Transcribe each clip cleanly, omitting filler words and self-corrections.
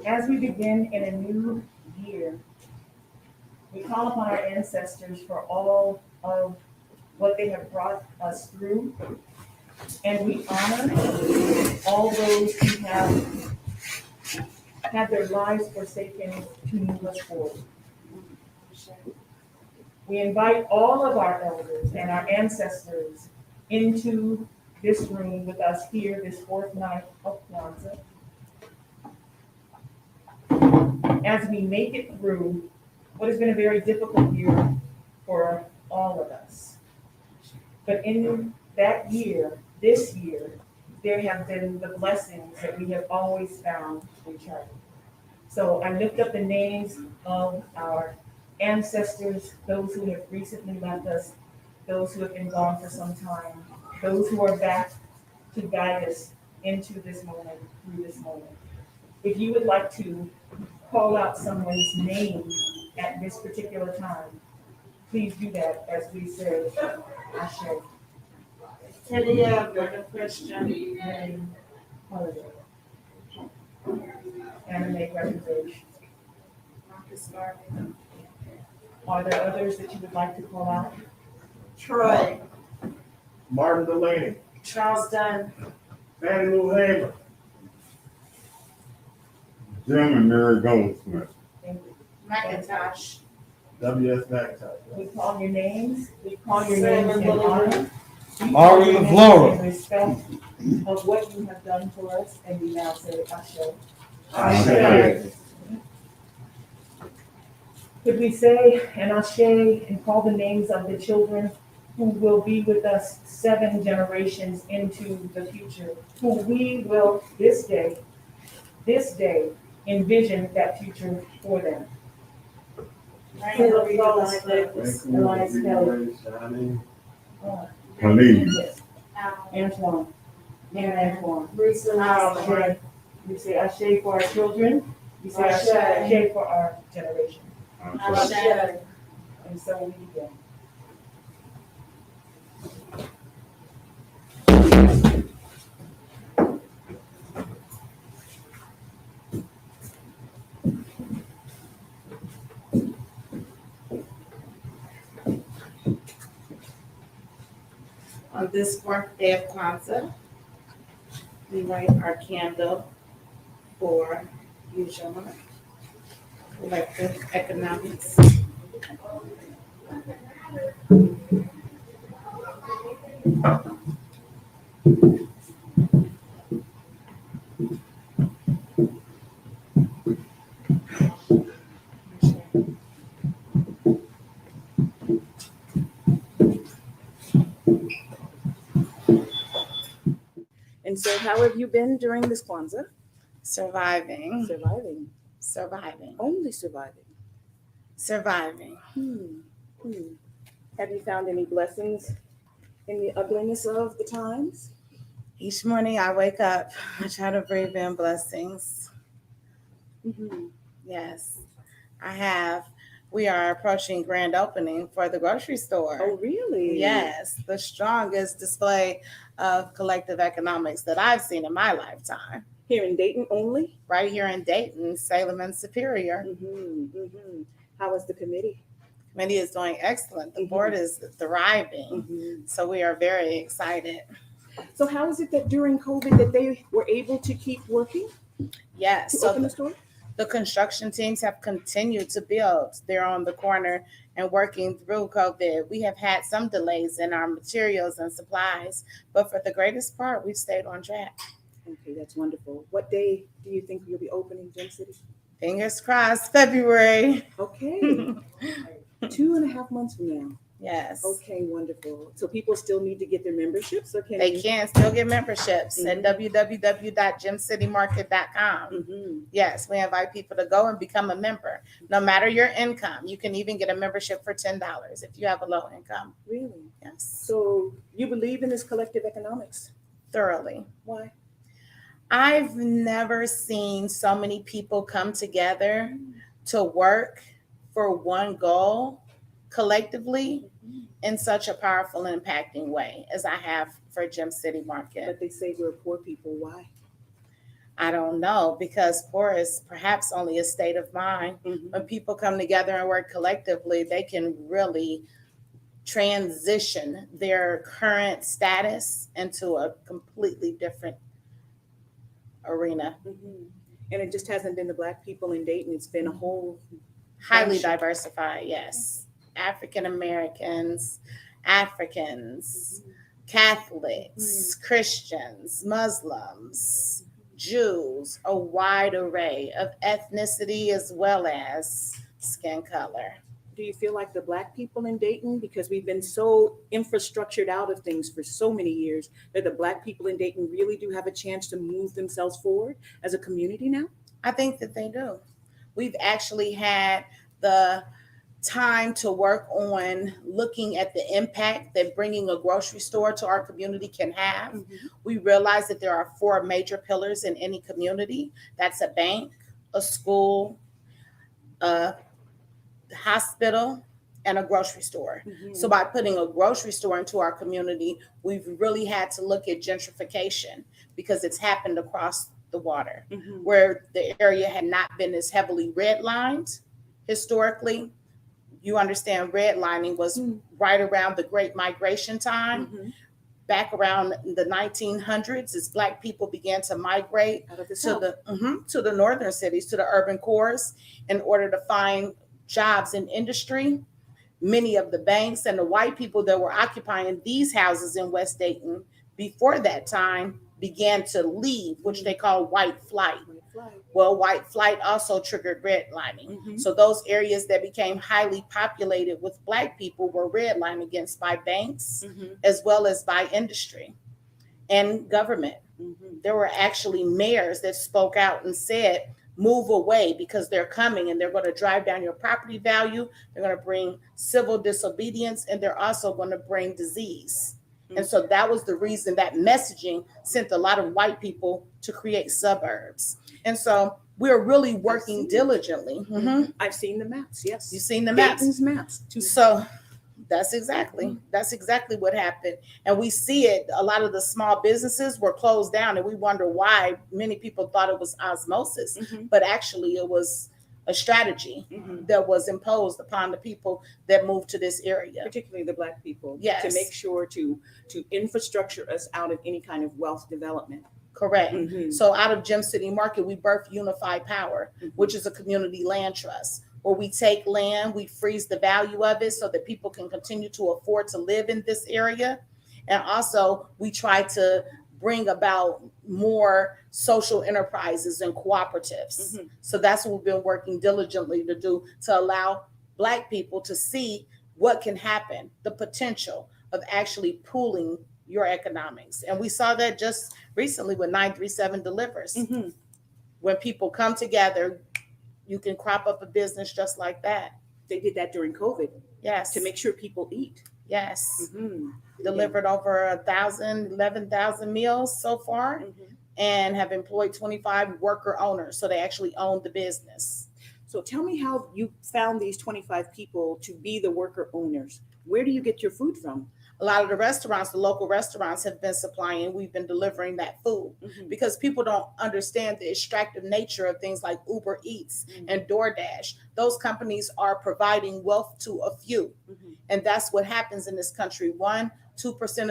As we begin in a new year, we call upon our ancestors for all of what they have brought us through, and we honor all those who have had their lives forsaken to move us forward. We invite all of our elders and our ancestors into this room with us here this fourth night of Kwanzaa. As we make it through what has been a very difficult year for all of us. But in that year, this year, there have been the blessings that we have always found in each other. So I lift up the names of our ancestors, those who have recently left us, those who have been gone for some time, those who are back to guide us into this moment, through this moment. If you would like to call out someone's name at this particular time, please do that as we say, Ashe. Kelley, I've got a question. Holiday. Anime reservation. Are there others that you would like to call out? Troy. Martin Delaney. Charles Dunn. Fannie Lou Hamer. Jim and Mary Goldsmith. Thank you. McIntosh. W.S. McIntosh. We call your names. We call your names in honor. Marvin LaFlora. In respect of what you have done for us, and we now say Ashe. Ashe. Could we say an Ashe and call the names of the children who will be with us 7 generations into the future, who we will this day, envision that future for them? Elias Kelley. Khalid. Yes. Antoine. And Antoine. Bruce and Ashe. We say Ashe for our children. We say Ashe for our generation. Ashe. And so we begin. On this 4th day of Kwanzaa, we light our candle for Ujamaa, collective economics. And so how have you been during this Kwanzaa? Surviving. Surviving. Surviving. Only surviving. Surviving. Have you found any blessings in the ugliness of the times? Each morning I wake up, I try to breathe in blessings. Yes, I have. We are approaching grand opening for the grocery store. Oh, really? Yes, the strongest display of collective economics that I've seen in my lifetime. Here in Dayton only? Right here in Dayton, Salem and Superior. How is the committee? The committee is doing excellent. The board is thriving. So we are very excited. So how is it that during COVID that they were able to keep working? Yes. To So open the store? the construction teams have continued to build. They're on the corner and working through COVID. We have had some delays in our materials and supplies, but for the greatest part, we've stayed on track. Okay, that's wonderful. What day do you think you'll be opening Gem City? Fingers crossed, February. Okay. 2.5 months from now. Yes. Okay, wonderful. So people still need to get their memberships, or can They can still get memberships at Mhm. www.gemcitymarket.com. Mhm. Yes, we invite people to go and become a member, no matter your income. You can even get a membership for $10 if you have a low income. Really? Yes, So you believe in this collective economics? thoroughly. Why? I've never seen so many people come together to work for one goal collectively in such a powerful and impacting way as I have for Gem City Market. But they say we're poor people. Why? I don't know, because poor is perhaps only a state of mind. Mhm. When people come together and work collectively, they can really transition their current status into a completely different arena. Mhm. And it just hasn't been the Black people in Dayton. It's been a whole. Highly Friendship. diversified, yes. African Americans, Africans, Catholics, Christians, Muslims, Jews, a wide array of ethnicity as well as skin color. Do you feel like the Black people in Dayton, because we've been so infrastructured out of things for so many years, that the Black people in Dayton really do have a chance to move themselves forward as a community now? I think that they do. We've actually had the time to work on looking at the impact that bringing a grocery store to our community can have. We realize that there are 4 major pillars in any community. That's a bank, a school, a hospital, and a grocery store. So by putting a grocery store into our community, we've really had to look at gentrification because it's happened across the water, where the area had not been as heavily redlined historically. You understand redlining was right around the Great Migration time, back around the 1900s, as Black people began to migrate Out of the to South. the northern cities, to the urban cores, in order to find jobs in industry. Many of the banks and the white people that were occupying these houses in West Dayton before that time began to leave, which they call white flight. Well, white flight also triggered redlining. So those areas that became highly populated with Black people were redlined against by banks as well as by industry and government. There were actually mayors that spoke out and said, move away because they're coming and they're going to drive down your property value. They're going to bring civil disobedience, and they're also going to bring disease. And so that was the reason that messaging sent a lot of white people to create suburbs. And so we're really working diligently. I've seen the maps. Yes. You've seen the maps. Dayton's maps. So that's exactly what happened. And we see it. A lot of the small businesses were closed down, and we wonder why. Many people thought it was osmosis, but actually it was a strategy that was imposed upon the people that moved to this area, Particularly the Black people. Yes. To make sure to infrastructure us out of any kind of wealth development. Correct. So out of Gem City Market, we birthed Unified Power, which is a community land trust, where we take land, we freeze the value of it so that people can continue to afford to live in this area. And also we try to bring about more social enterprises and cooperatives. So that's what we've been working diligently to do, to allow Black people to see what can happen, the potential of actually pooling your economics. And we saw that just recently with 937 Delivers. When people come together, you can crop up a business just like that. They did that during COVID. Yes. To make sure people eat. Yes. Delivered over 11,000 meals so far, and have employed 25 worker owners. So they actually own the business. So tell me how you found these 25 people to be the worker owners. Where do you get your food from? A lot of the restaurants, the local restaurants, have been supplying. We've been delivering that food because people don't understand the extractive nature of things like Uber Eats and DoorDash. Those companies are providing wealth to a few. And that's what happens in this country. 1-2%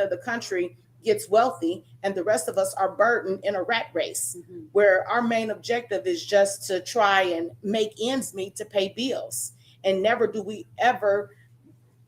of the country gets wealthy, and the rest of us are burdened in a rat race, where our main objective is just to try and make ends meet to pay bills. And never do we ever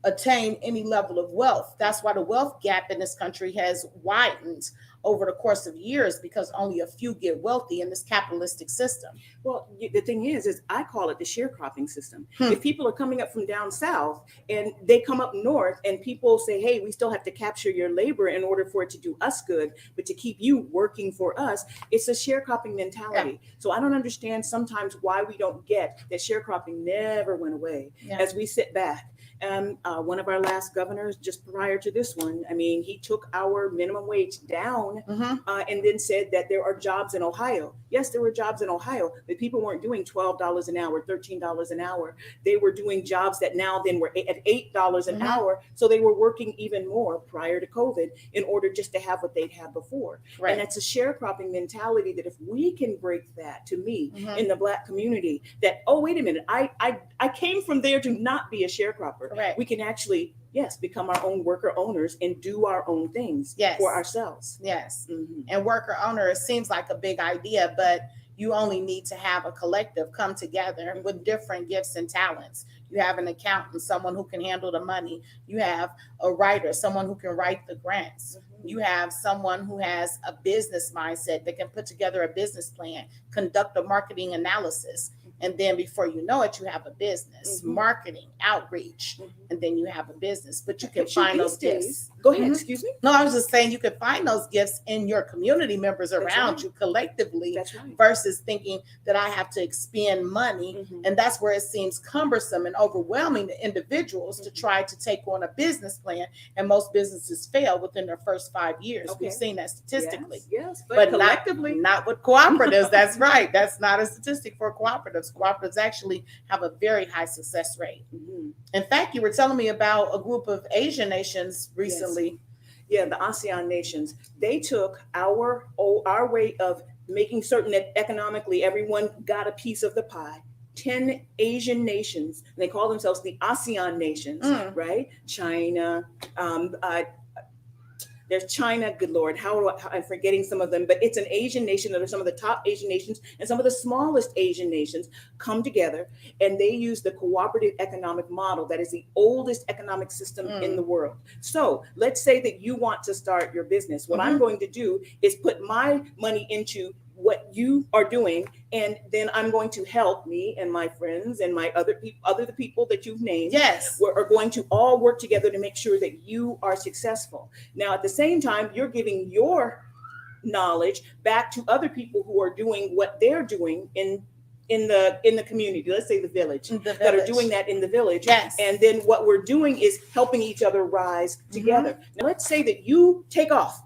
attain any level of wealth. That's why the wealth gap in this country has widened over the course of years because only a few get wealthy in this capitalistic system. Well, the thing is I call it the sharecropping system. Hmm. If people are coming up from down south and they come up north and people say, hey, we still have to capture your labor in order for it to do us good, but to keep you working for us, it's a sharecropping mentality. Yeah. So I don't understand sometimes why we don't get that sharecropping never went away. Yeah. As we sit back. One of our last governors, just prior to this one, I mean, he took our minimum wage down and then said that there are jobs in Ohio. Yes, there were jobs in Ohio, but people weren't doing $12 an hour, $13 an hour. They were doing jobs that now then were at $8 an hour. So they were working even more prior to COVID in order just to have what they'd had before. Right. And that's a sharecropping mentality that if we can break that, to me, in the Black community, that, oh, wait a minute, I came from there to not be a sharecropper. Correct. We can actually, yes, become our own worker owners and do our own things for ourselves. Yes. And worker owner, it seems like a big idea, but you only need to have a collective come together with different gifts and talents. You have an accountant, someone who can handle the money. You have a writer, someone who can write the grants. You have someone who has a business mindset that can put together a business plan, conduct a marketing analysis. And then before you know it, you have a business, marketing, outreach, and then you have a business. But you can find those gifts. Go ahead, excuse me. No, I was just saying you can find those gifts in your community members around you collectively versus thinking that I have to expend money. And that's where it seems cumbersome and overwhelming to individuals to try to take on a business plan. And most businesses fail within their first 5 years. We've seen that statistically. Yes, but collectively. Not with cooperatives. That's right. That's not a statistic for cooperatives. Cooperatives actually have a very high success rate. In fact, you were telling me about a group of Asian nations recently. Yeah, the ASEAN nations. They took our way of making certain that economically everyone got a piece of the pie. 10 Asian nations, and they call themselves the ASEAN nations, right? China, there's China, good Lord, I'm forgetting some of them, but it's an Asian nation that are some of the top Asian nations and some of the smallest Asian nations come together and they use the cooperative economic model that is the oldest economic system in the world. So let's say that you want to start your business. What I'm going to do is put my money into what you are doing, and then I'm going to help me and my friends and my other people that you've named. Yes, are going to all work together to make sure that you are successful. Now, at the same time, you're giving your knowledge back to other people who are doing what they're doing in the community. Let's say the village that are doing that in the village. Yes, and then what we're doing is helping each other rise together. Now, let's say that you take off.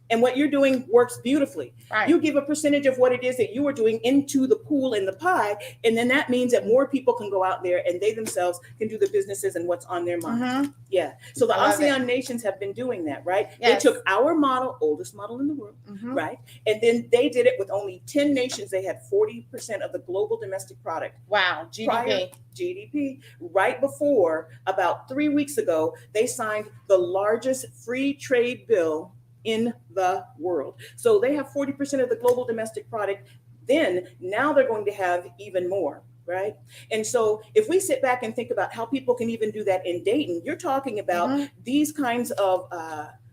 And what you're doing works beautifully. Right. You give a percentage of what it is that you are doing into the pool and the pie. And then that means that more people can go out there and they themselves can do the businesses and what's on their mind. Yeah. So the ASEAN nations have been doing that, right? Yes. They took our model, oldest model in the world, right? And then they did it with only 10 nations. They had 40% of the global domestic product. Wow. GDP. Right before, about 3 weeks ago, they signed the largest free trade bill in the world. So they have 40% of the global domestic product. Then now they're going to have even more, right? And so if we sit back and think about how people can even do that in Dayton, you're talking about these kinds of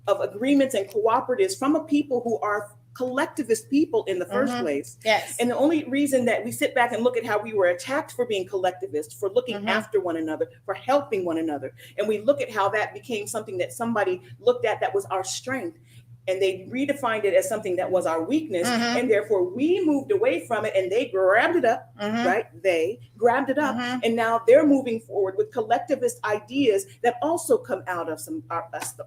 agreements and cooperatives from a people who are collectivist people in the first place. Yes. And the only reason that we sit back and look at how we were attacked for being collectivist, for looking after one another, for helping one another, and we look at how that became something that somebody looked at that was our strength, and they redefined it as something that was our weakness, and therefore we moved away from it, and they grabbed it up, right? They grabbed it up, and now they're moving forward with collectivist ideas that also come out of us, the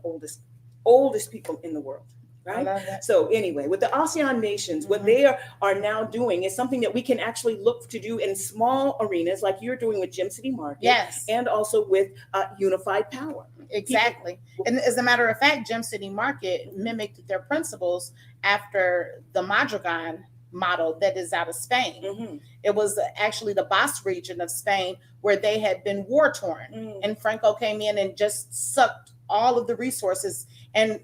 oldest people in the world. Right. So anyway, with the ASEAN nations, what they are now doing is something that we can actually look to do in small arenas, like you're doing with Gem City Market, and also with Unified Power. Exactly. And as a matter of fact, Gem City Market mimicked their principles after the Madrigal model that is out of Spain. It was actually the Basque region of Spain where they had been war torn, and Franco came in and just sucked all of the resources, and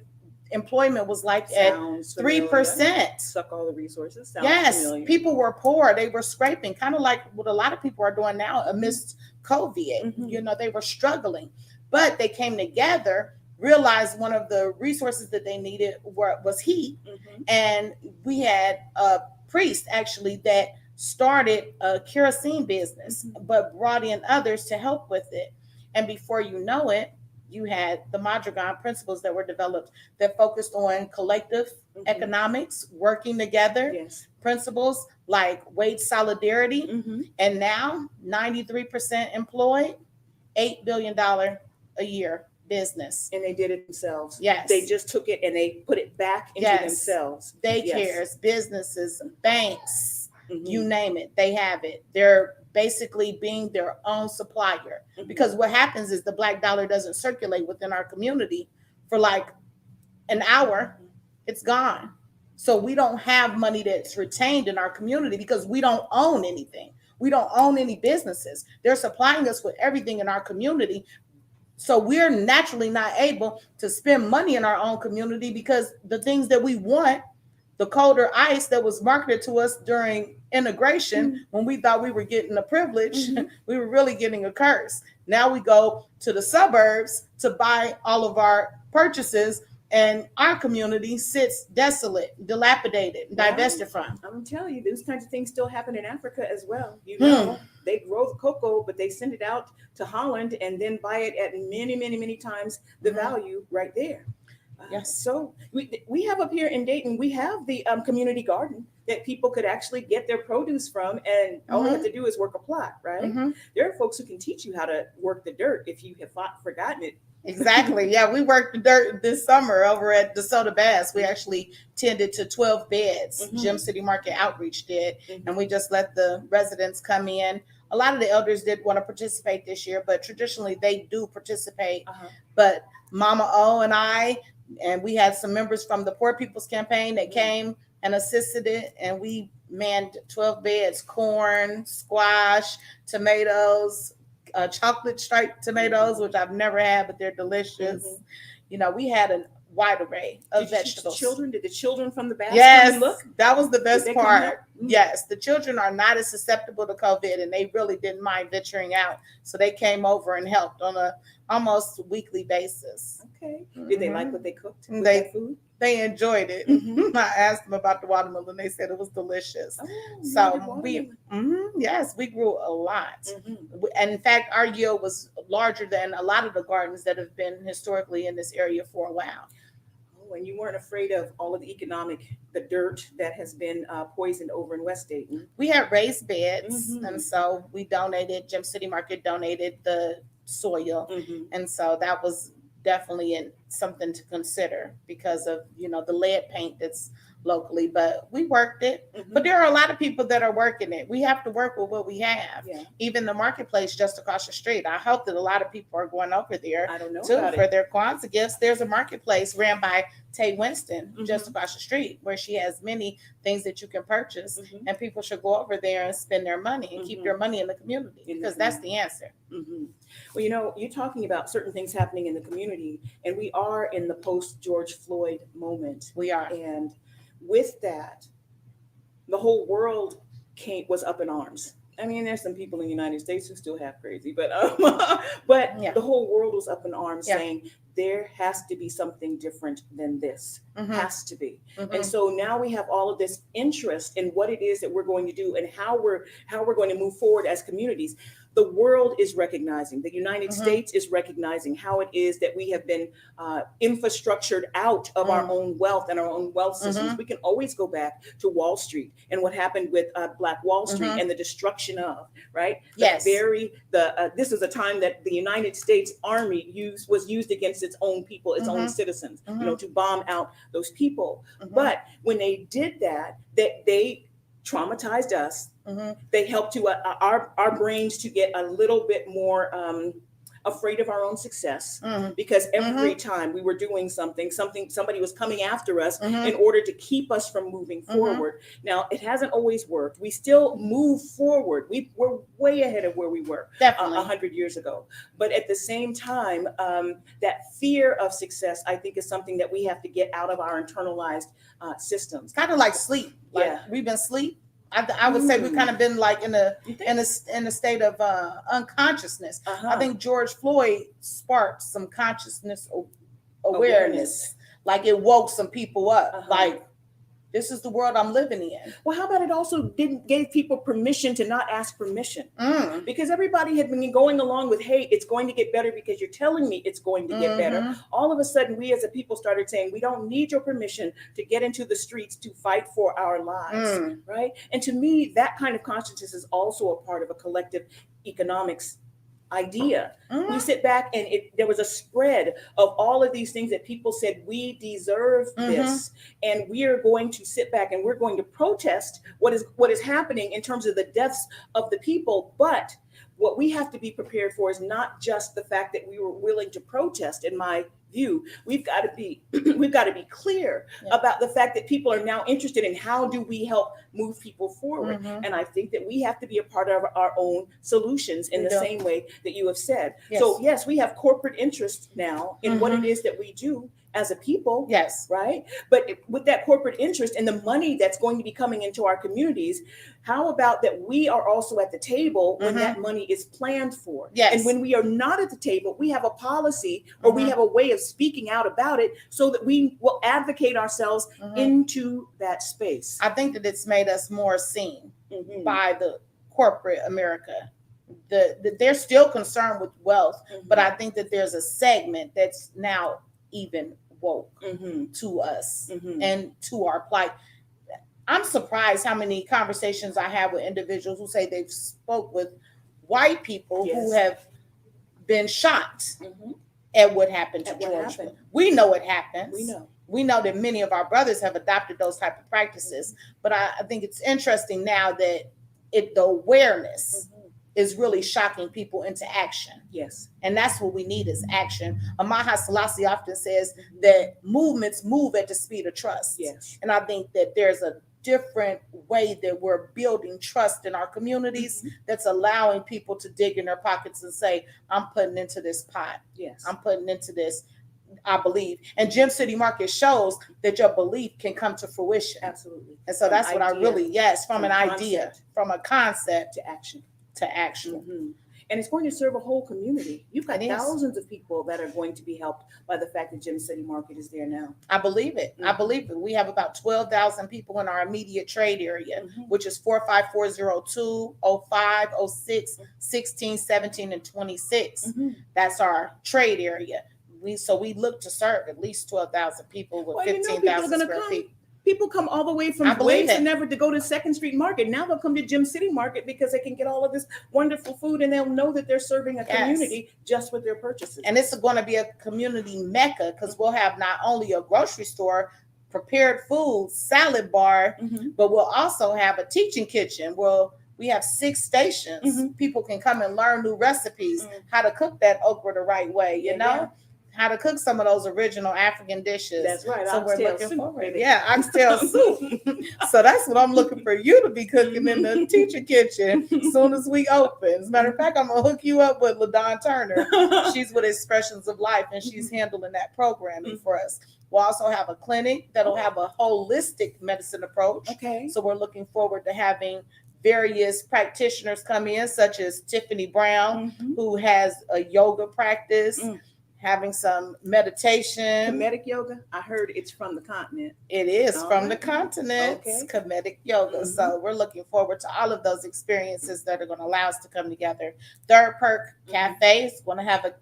employment was like at 3%. Suck all the resources. Familiar. People were poor. They were scraping, kind of like what a lot of people are doing now amidst COVID. You know, they were struggling, but they came together realized one of the resources that they needed was heat. Mhm. And we had a priest actually that started a kerosene business, but brought in others to help with it. And before you know it, you had the Madrigal principles that were developed that focused on collective Mhm. economics, working together, Yes. principles like wage solidarity. Mhm. And now 93% employed, $8 billion a year business. And they did it themselves. Yes. They just took it and they put it back into Yes. themselves. Daycares, businesses, banks, Mhm. you name it, they have it. They're basically being their own supplier. Mhm. Because what happens is the black dollar doesn't circulate within our community for like an hour, it's gone. So we don't have money that's retained in our community because we don't own anything. We don't own any businesses. They're supplying us with everything in our community. So we're naturally not able to spend money in our own community because the things that we want, the colder ice that was marketed to us during integration, when we thought we were getting a privilege, we were really getting a curse. Now we go to the suburbs to buy all of our purchases, and our community sits desolate, dilapidated, divested from. I'm telling you, those kinds of things still happen in Africa as well. You know, they grow the cocoa, but they send it out to Holland and then buy it at many, many, many times the value right there. Yes. So we have up here in Dayton, we have the community garden that people could actually get their produce from, and all they have to do is work a plot, right? There are folks who can teach you how to work the dirt if you have forgotten it. Exactly. Yeah, we worked the dirt this summer over at DeSoto Bass. We actually tended to 12 beds. Gem City Market Outreach did, and we just let the residents come in. A lot of the elders did want to participate this year, but traditionally they do participate. But Mama O and we had some members from the Poor People's Campaign that came and assisted it, and we manned 12 beds, corn, squash, tomatoes, chocolate striped tomatoes, which I've never had, but they're delicious. You know, we had a wide array of vegetables. Did the children from the Bass come Yes, and look? that was the best Did they come part. out? Yes, the children are not as susceptible to COVID, and they really didn't mind venturing out. So they came over and helped on a almost weekly basis. Okay. Did they like what they cooked? with They- that food? They enjoyed it. I asked them about the watermelon. They said it was delicious. Oh, you So did we, watermelon. yes, we grew a lot. Mhm. And in fact, our yield was larger than a lot of the gardens that have been historically in this area for a while. Oh, and you weren't afraid of all of the dirt that has been poisoned over in West Dayton. We had raised beds, Mhm. and so we donated. Gem City Market donated the soil, and so that was definitely something to consider because of the lead paint that's locally. But we worked it. But there are a lot of people that are working it. We have to work with what we have. Yeah. Even the marketplace just across the street. I hope that a lot of people are going over there I don't know too about for it. their Kwanzaa gifts. There's a marketplace ran by Tay Winston just across the street where she has many things that you can purchase, and people should go over there and spend their money and keep their money in the community because that's the answer. Well, you're talking about certain things happening in the community, and we are in the post George Floyd moment. We are. And with that, the whole world was up in arms. I mean, there's some people in the United States who still have crazy, but Yeah. the whole world was up in arms Yeah. saying there has to be something different than this. Mhm. Has to be. Mhm. And so now we have all of this interest in what it is that we're going to do and how we're going to move forward as communities. The world is recognizing, the United States is recognizing how it is that we have been infrastructured out of our own wealth and our own wealth systems. We can always go back to Wall Street and what happened with Black Wall Street and the destruction of, right? Yes. This is a time that the United States Army was used against its own people, its own citizens, to bomb out those people. But when they did that, they traumatized us. They helped our brains to get a little bit more afraid of our own success, because every time we were doing something, somebody was coming after us in order to keep us from moving forward. Now, it hasn't always worked. We still move forward. We're way ahead of where we were Definitely. 100 years ago. But at the same time, that fear of success, I think, is something that we have to get out of our internalized systems. Kind of like sleep. Like Yeah. we've been asleep. I would say we've kind of been like in a state of unconsciousness. I think George Floyd sparked some consciousness awareness. Like it woke some people up. Uh-huh. Like, this is the world I'm living in. Well, how about it also gave people permission to not ask permission? Mm. Because everybody had been going along with, hey, it's going to get better because you're telling me it's going to get better. Mhm. All of a sudden, we as a people started saying, we don't need your permission to get into the streets to fight for our lives, Mm. right? And to me, that kind of consciousness is also a part of a collective economics idea. Mhm. We sit back and there was a spread of all of these things that people said, we deserve this, and we are going to sit back and we're going to protest what is happening in terms of the deaths of the people. But what we have to be prepared for is not just the fact that we were willing to protest. In my view, we've got to be clear about the fact that people are now interested in how do we help move people forward. Mhm. And I think that we have to be a part of our own solutions in We the do. same way that you have said. Yes. So yes, we have corporate interest now in what it is that we do as a people. Yes. Right. But with that corporate interest and the money that's going to be coming into our communities, how about that we are also at the table when that money is planned for? Yes. And when we are not at the table, we have a policy or we have a way of speaking out about it so that we will advocate ourselves into that space. I think that it's made us more seen Mhm. by the corporate America. They're still concerned with wealth, but I think that there's a segment that's now even woke Mhm. to us Mhm. and to our plight. I'm surprised how many conversations I have with individuals who say they've spoke with white people who Yes. have been shocked Mhm. at what happened to At what George. happened. We know it happens. We know. We know that many of our brothers have adopted those type of practices, but I think it's interesting now that the awareness is really shocking people into action. Yes. And that's what we need is action. Amaha Selassie often says that movements move at the speed of trust. Yes. And I think that there's a different way that we're building trust in our communities that's allowing people to dig in their pockets and say, I'm putting into this pot. Yes. I'm putting into this, I believe. And Gem City Market shows that your belief can come to fruition. Absolutely. And so that's what I really, from an idea, concept. from a concept To action. to action. Mhm. And it's going to serve a whole community. You've got It is. thousands of people that are going to be helped by the fact that Gem City Market is there now. I believe it. I believe it. We have about 12,000 people in our immediate trade area, which is 45402, 05, 06, 16, 17, and 26. That's our trade area. We look to serve at least 12,000 people with Well, you know, people are 15,000 gonna square come. feet. People come all the way I from believe ways it. and never to go to Second Street Market. Now they'll come to Gem City Market because they can get all of this wonderful food and they'll know that they're serving a Yes. community just with their purchases. And it's going to be a community mecca because we'll have not only a grocery store, prepared food, salad bar, but we'll also have a teaching kitchen. We have 6 stations. People can come and learn new recipes, how to cook that okra the right way, you know? How to cook some of those original African dishes. That's right. So we're Oxtail looking soup, forward. baby. Yeah, oxtail soup. So that's what I'm looking for you to be cooking in the teacher kitchen as soon as we open. As a matter of fact, I'm gonna hook you up with LaDon Turner. She's with Expressions of Life, and she's handling that programming for us. We'll also have a clinic that'll have a holistic medicine approach. Okay. So we're looking forward to having various practitioners come in, such as Tiffany Brown, who has a yoga practice, having some meditation. Kemetic yoga. I heard it's from the continent. It is All from the right. continent, Okay. Kemetic yoga. So we're looking forward to all of those experiences that are going to allow us to come together. Third Perk Cafe is going to have a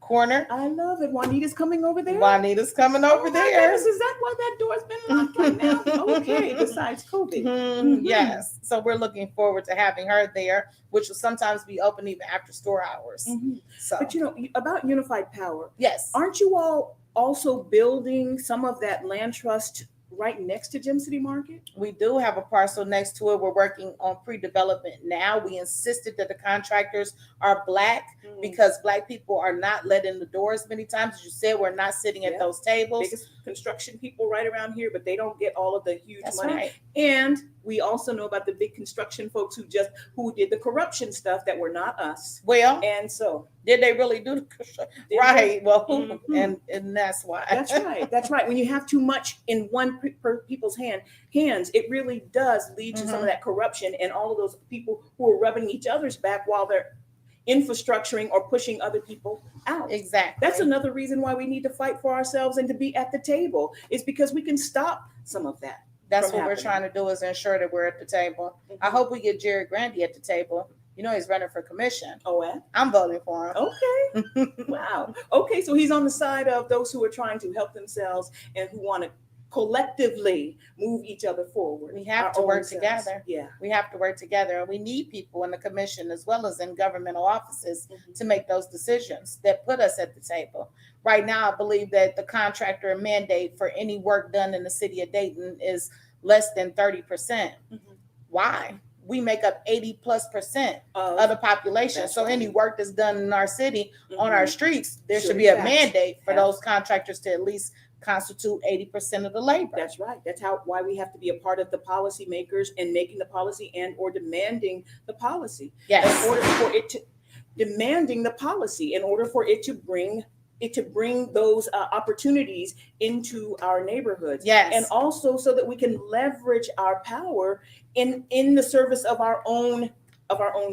corner. I love it. Juanita's coming over there. Juanita's coming over Oh my there. goodness, is that why that door's been locked right now? Okay, besides COVID. Yes. So we're looking forward to having her there, which will sometimes be open even after store hours. So, But you know, about unified power, yes. aren't you all also building some of that land trust right next to Gem City Market? We do have a parcel next to it. We're working on pre-development now. We insisted that the contractors are Black because Black people are not let in the doors many times. As you said, we're not sitting at those tables. Biggest construction people right around here, but they don't get all of the huge That's money. right. And we also know about the big construction folks who did the corruption stuff that were not us. Well, And so did they really do the construction? Did Right. they? Well, Mhm. and that's why. that's right. That's right. When you have too much in one people's hands, it really does lead to some of that corruption and all of those people who are rubbing each other's back while they're infrastructuring or pushing other people out. Exactly. That's another reason why we need to fight for ourselves and to be at the table, is because we can stop some of that. That's from what we're happening. trying to do, is ensure that we're at the table. I hope we get Jared Grandy at the table. You know, he's running for commission. Oh, yeah? I'm voting for him. Okay. Wow. Okay, so he's on the side of those who are trying to help themselves and who want to collectively move each other forward. We have Our to own work selves. together. Yeah. We have to work together, and we need people in the commission as well as in governmental offices to make those decisions that put us at the table. Right now, I believe that the contractor mandate for any work done in the city of Dayton is less than 30%. Why? We make up 80+% of the population. That's So right. any work that's done in our city, on our streets, there Should should be be a taxed. mandate for Yeah. those contractors to at least constitute 80% of the labor. That's right. That's why we have to be a part of the policy makers and making the policy and or demanding the policy. Yes. In order for it to demanding the policy, in order for it to bring those opportunities into our neighborhoods. Yes. And also so that we can leverage our power in the service of our own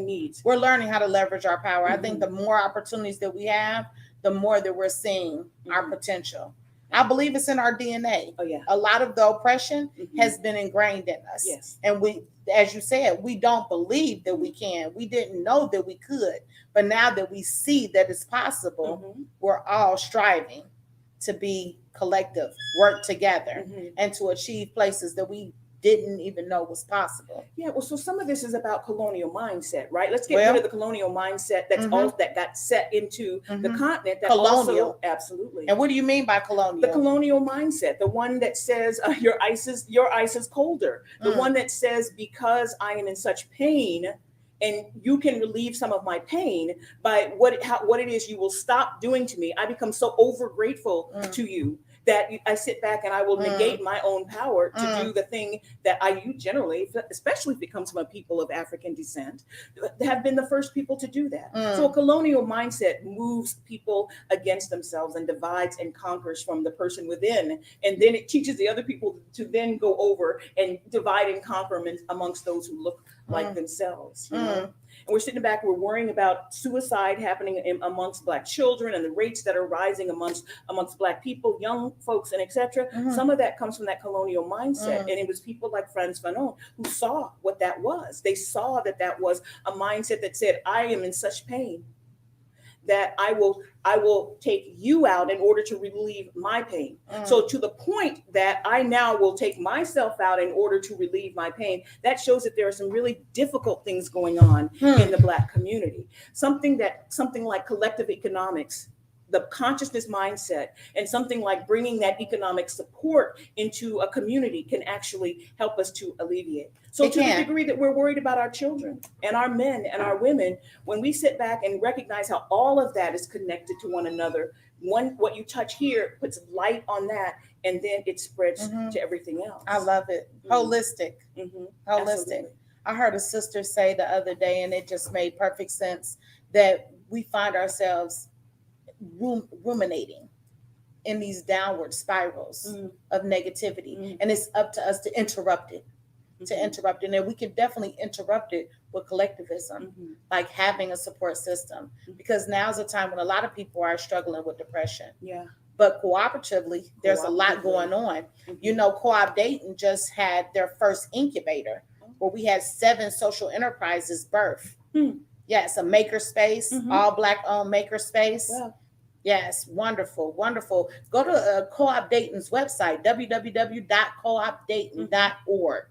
needs. We're learning how to leverage our power. I think Mhm. the more opportunities that we have, the more that we're seeing our Mhm. potential. I believe it's in our DNA. Oh yeah. A lot of the oppression Mhm. has been ingrained in us. Yes. And we, as you said, we don't believe that we can. We didn't know that we could. But now that we see that it's possible, Mhm. we're all striving to be collective, work together, Mhm. and to achieve places that we didn't even know was possible. Yeah, well, so some of this is about colonial mindset, right? Let's get Well- rid of the colonial mindset that's Mhm. all that got set into the Mhm. continent. That Colonial. also, absolutely. And what do you mean by colonial? The colonial mindset, the one that says your ice is colder, the Mm. one that says because I am in such pain and you can relieve some of my pain by what it is you will stop doing to me. I become so over grateful Mm. to you that I sit back and I will Mm. negate my own power to Mm. do the thing that you generally, especially if it comes from a people of African descent, have been the first people to do that. Mm. So a colonial mindset moves people against themselves and divides and conquers from the person within. And then it teaches the other people to then go over and divide and conquer amongst those who look like Mm. themselves. You Mm. know? And we're sitting back, we're worrying about suicide happening amongst Black children and the rates that are rising amongst Black people, young folks, and etc. Mhm. Some of that comes from that colonial mindset. Mm. And it was people like Frantz Fanon who saw what that was. They saw that was a mindset that said, I am in such pain that I will take you out in order to relieve my pain. Mm. So to the point that I now will take myself out in order to relieve my pain, that shows that there are some really difficult things going on in the Black community. Something like collective economics, the consciousness mindset, and something like bringing that economic support into a community can actually help us to alleviate. So It to the can. degree that we're worried about our children and our men and our women, when we sit back and recognize how all of that is connected to one another, what you touch here puts light on that, and then it spreads Mhm. to everything else. I love it. Mhm. Holistic. Mhm. Holistic. Absolutely. I heard a sister say the other day, and it just made perfect sense, that we find ourselves ruminating in these downward spirals Mm. of negativity. Mhm. And it's up to us to interrupt it, And we can definitely interrupt it with collectivism, Mhm. like having a support system, because now's a time when a lot of people are struggling with depression. Yeah. But cooperatively, there's a lot going on. You know, Co-op Dayton just had their first incubator where we had 7 social enterprises birth. Hmm. Yes, a maker space, Mhm. all Black owned maker space. Wow. Yes, wonderful, wonderful. Go to Co-op Dayton's website, www.coopdayton.org,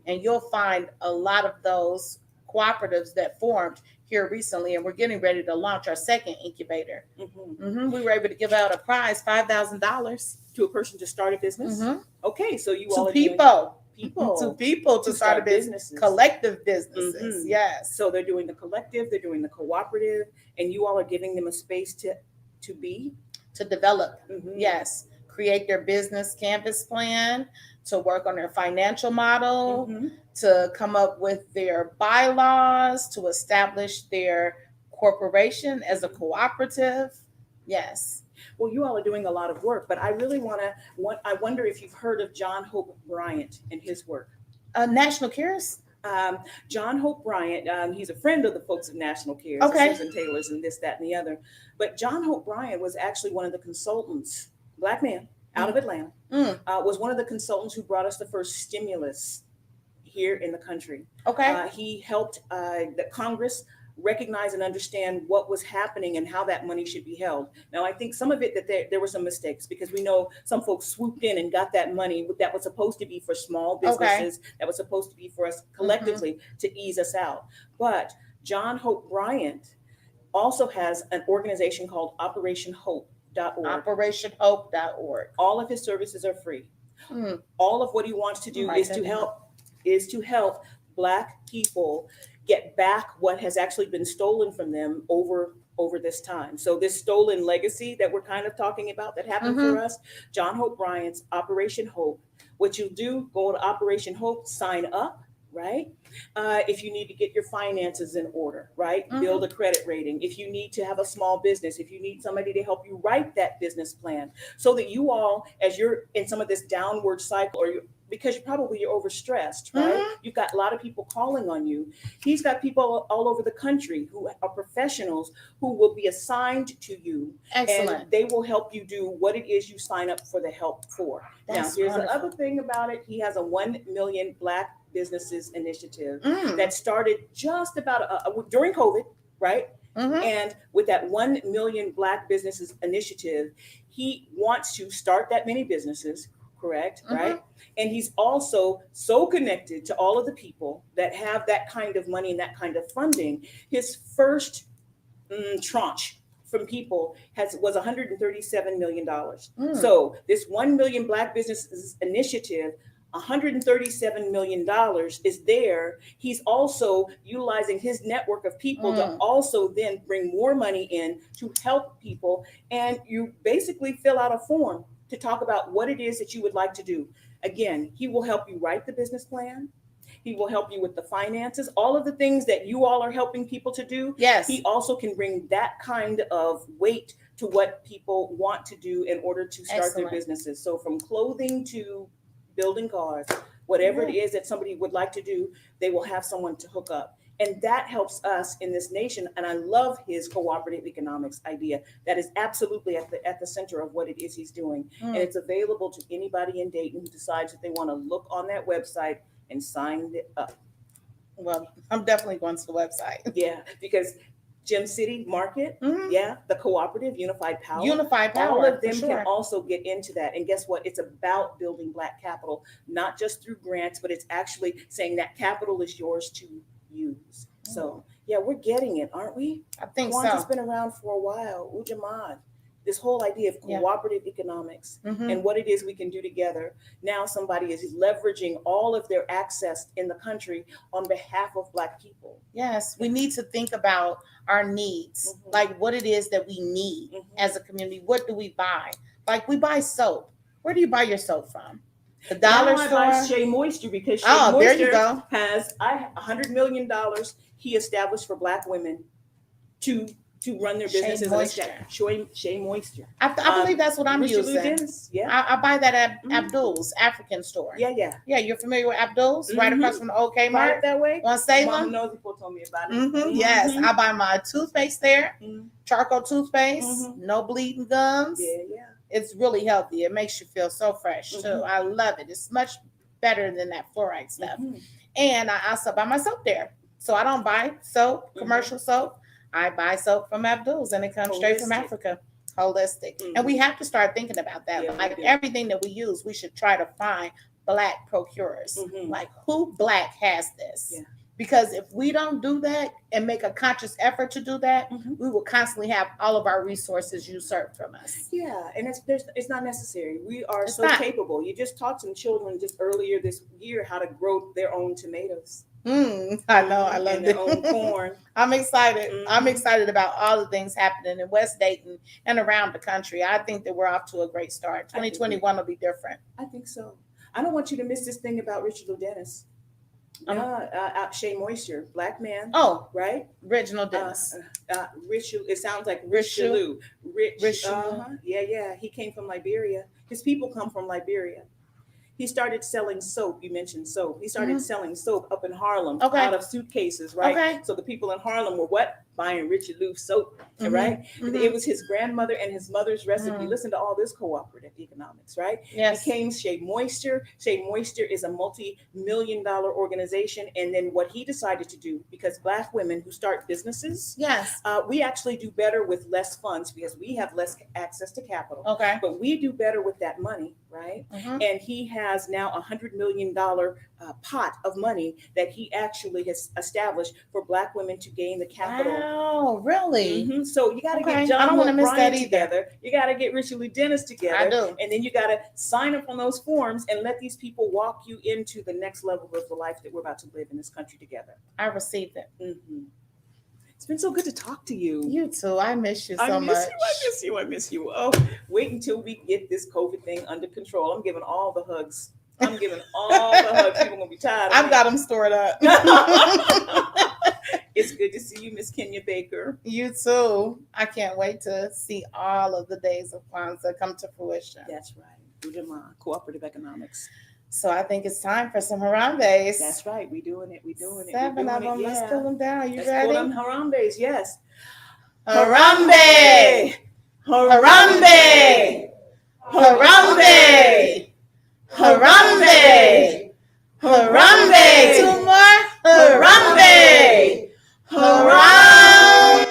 and you'll find a lot of those cooperatives that formed here recently, and we're getting ready to launch our second incubator. Mhm. We were able to give out a prize, $5,000 To a person to start a business. Okay, so you all to are doing people, people to people to start a business, businesses. collective businesses. Mhm. Yes. So they're doing the collective, they're doing the cooperative, and you all are giving them a space to be. To develop. Mhm. Yes. Create their business canvas plan, to work on their financial model, Mhm. to come up with their bylaws, to establish their corporation as a cooperative. Yes. Well, you all are doing a lot of work, but I really I wonder if you've heard of John Hope Bryant and his work. National Cares. John Hope Bryant, he's a friend of the folks at National Cares, Okay. Susan Taylor's and this, that, and the other. But John Hope Bryant was actually one of the consultants, black man out of Atlanta, was one of the consultants who brought us the first stimulus here in the country. Okay. He helped the Congress recognize and understand what was happening and how that money should be held. Now, I think some of it that there were some mistakes, because we know some folks swooped in and got that money that was supposed to be for small businesses, that was supposed to be for us collectively to ease us out. But John Hope Bryant also has an organization called OperationHope.org. OperationHope.org. All of his services are free. All of what he wants to do is to help Black people get back what has actually been stolen from them over this time. So this stolen legacy that we're kind of talking about that happened for us, John Hope Bryant's Operation Hope. What you do, go to Operation Hope, sign up, right? If you need to get your finances in order, right? Build a credit rating. If you need to have a small business, if you need somebody to help you write that business plan, so that you all, as you're in some of this downward cycle, or because you're overstressed, right? You've got a lot of people calling on you. He's got people all over the country who are professionals who will be assigned to you. Excellent. And they will help you do what it is you sign up for the help for. That's now, here's wonderful. the other thing about it. He has a 1 million Black businesses initiative that started just about during COVID, right? And with that 1 million Black businesses initiative, he wants to start that many businesses, correct? Right? And he's also so connected to all of the people that have that kind of money and that kind of funding. His first tranche from people was $137 million. So this 1 million Black businesses initiative, $137 million is there. He's also utilizing his network of people to also then bring more money in to help people. And you basically fill out a form to talk about what it is that you would like to do. Again, he will help you write the business plan. He will help you with the finances, all of the things that you all are helping people to do. Yes. He also can bring that kind of weight to what people want to do in order to start their businesses. So from clothing to building cars, whatever it is that somebody would like to do, they will have someone to hook up. And that helps us in this nation. And I love his cooperative economics idea. That is absolutely at the center of what it is he's doing. And it's available to anybody in Dayton who decides that they want to look on that website and sign it up. Well, I'm definitely going to the website. Yeah, because Gem City Market, the cooperative, Unified Power. Unified Power. All of them for sure. can also get into that. And guess what? It's about building Black capital, not just through grants, but it's actually saying that capital is yours to use. So yeah, we're getting it, aren't we? I think Kwanzaa's so. been around for a while. Ujamaa, this whole idea of cooperative economics and what it is we can do together. Now somebody is leveraging all of their access in the country on behalf of Black people. Yes, we need to think about our needs, like what it is that we need as a community. What do we buy? Like we buy soap. Where do you buy your soap from? The dollar Now I buy store? Shea Moisture because Shea Oh, there you Moisture go. has $100 million he established for Black women to run their Shea businesses. Moisture. Shea Moisture. I believe that's what I'm Richard using. Dennis, yeah. I buy that at Abdul's African store. Yeah. Yeah, you're familiar with Abdul's? Right across from the old Buy Kmart it that way. on Mama Salem? knows people told me about it. Yes, I buy my toothpaste there, Mhm. charcoal toothpaste, no bleeding gums. Yeah. It's really healthy. It makes you feel so fresh too. I love it. It's much better than that fluoride stuff. And I also buy my soap there. So I don't buy soap, commercial soap. I buy soap from Abdul's and it comes straight from Africa. Holistic. And we have to start thinking about that. Yeah, like we do. everything that we use, we should try to find Black procurers. Like who Black has this? Yeah. Because if we don't do that and make a conscious effort to do that, we will constantly have all of our resources usurped from us. Yeah, and it's not necessary. We are It's so not. capable. You just taught some children just earlier this year how to grow their own tomatoes. I know. I love and their own corn. I'm excited. I'm excited about all the things happening in West Dayton and around the country. I think that we're off to a great start. 2021 will be different. I think so. I don't want you to miss this thing about Richard Dennis. Shea Moisture, Black man. Oh, right. Reginald Dennis. It sounds like Richelieu. Richelieu. Richelieu. Yeah. He came from Liberia. His people come from Liberia. He started selling soap. You mentioned soap. He started selling soap up in Harlem Okay. out of suitcases, right? Okay. So the people in Harlem were what? Buying Richard Lou soap, right? It was his grandmother and his mother's recipe. Listen to all this cooperative economics, right? Yes. Became Shea Moisture. Shea Moisture is a multi-million-dollar organization. And then what he decided to do, because Black women who start businesses, Yes. we actually do better with less funds because we have less access to capital. Okay. But we do better with that money, right? And he has now $100 million pot of money that he actually has established for Black women to gain the capital. Wow, really? So you got to Okay. get John I don't wanna miss Bryan that either. together. You got to get Richard Lee Dennis together. I do. And then you got to sign up on those forms and let these people walk you into the next level of the life that we're about to live in this country together. I received it. It's been so good to talk to you. You too. I miss you so I much. miss you. Oh, wait until we get this COVID thing under control. I'm giving all the hugs. People are gonna be tired. I've got them stored up. It's good to see you, Miss Kenya Baker. You too. I can't wait to see all of the days of Kwanzaa come to fruition. That's right. Ujamaa, cooperative economics. So I think it's time for some Harambe's. That's right. We doing it. 7 of them. Let's pull them down. You Let's ready? pull them Harambe's. Yes. Harambe! Harambe! Harambe! Harambe! Harambe! Two more. Harambe! Harambe!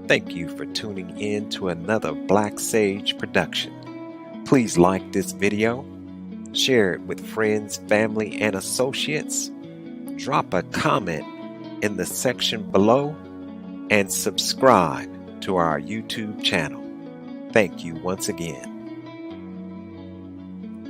Thank you for tuning in to another Blaqsage production. Please like this video, share it with friends, family, and associates. Drop a comment in the section below and subscribe to our YouTube channel. Thank you once again.